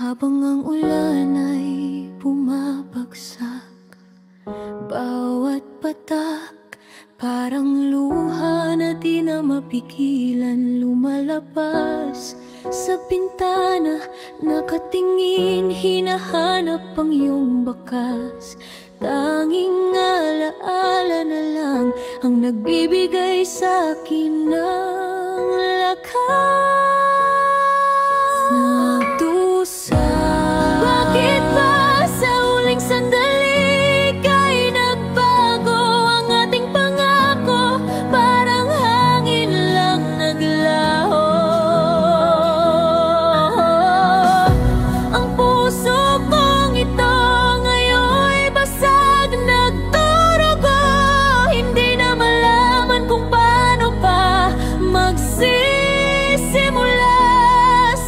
Habang ang ulan ay bumabagsak, bawat patak parang luha na di na mapigilan lumalabas sa bintana. Nakatingin, hinahanap ang iyong bakas. Tanging alaala na lang ang nagbibigay sa'kin ng lakas. Nagdusa, bakit ba sa huling sandali ka'y nagbago ang ating pangako? Parang hangin lang naglaho. Ang puso kong ito ngayon'y basag, nagdurugo. Hindi na malaman kung paano pa magsisimula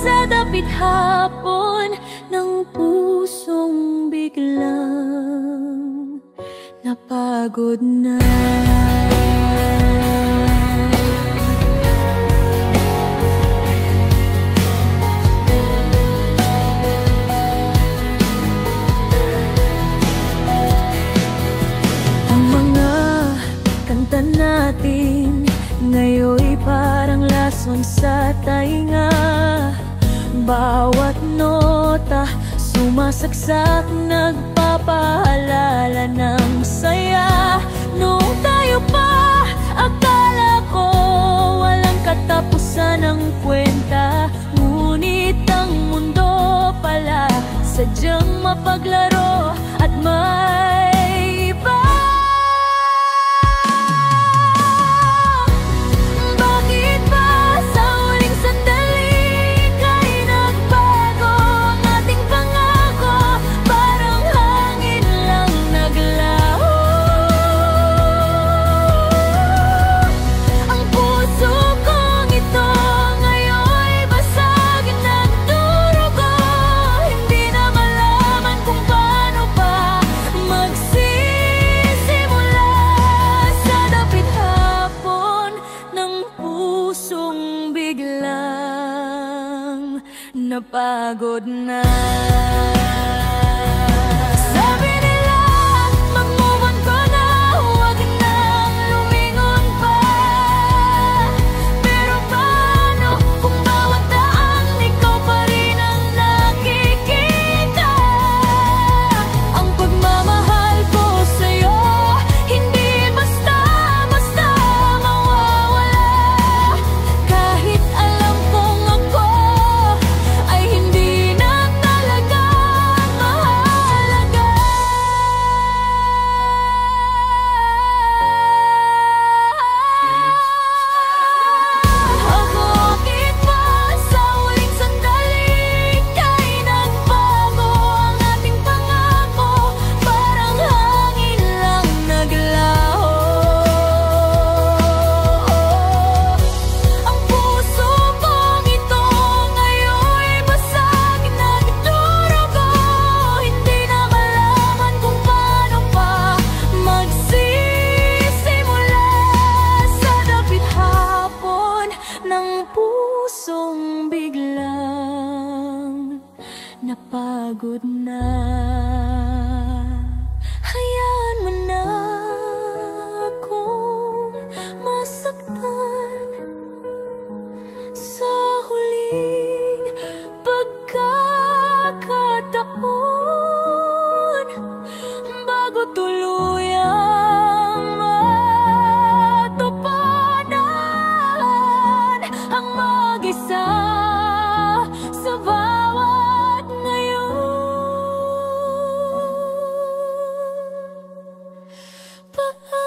sa dapit hapon ng pusong biglang napagod na. Ang mga kanta natin ngayon'y parang lason sa tainga. Bawat nota sumasaksak, nagpapaalala ng saya. Noong tayo pa, akala ko walang katapusan ng kwenta. Ngunit ang mundo pala sadyang mapaglaro at may iba. Bakit ba sa huling sandali ka'y nagbago ang ating pangako? Parang hangin lang naglaho. Ang puso kong ito ngayon'y basag, nagdurugo. Hindi na malaman kung paano pa magsisimula sa dapit hapon ng pusong biglang napagod na. Sabi nila, mag-move on ka na, huwag nang lumingon pa. Pero paano kung bawat daan ikaw pa rin ang nakikita? Ang pagmamahal ko sa'yo hindi basta-basta mawawala. Kahit alam kong ako ay hindi na talaga mahalaga. Bakit ba sa huling sandali ka'y nagbago ang ating pangako? Parang hangin lang naglaho. Ang puso kong ito ngayon'y basag, nagdurugo. Hindi na malaman kung paano pa magsisimula sa dapit hapon ng pusong biglang napagod na. Hayaan mo na akong masaktan sa huling pagkakataon bago tuluyang matuparan ang mag-isa sa bawat ngayon. Paalam.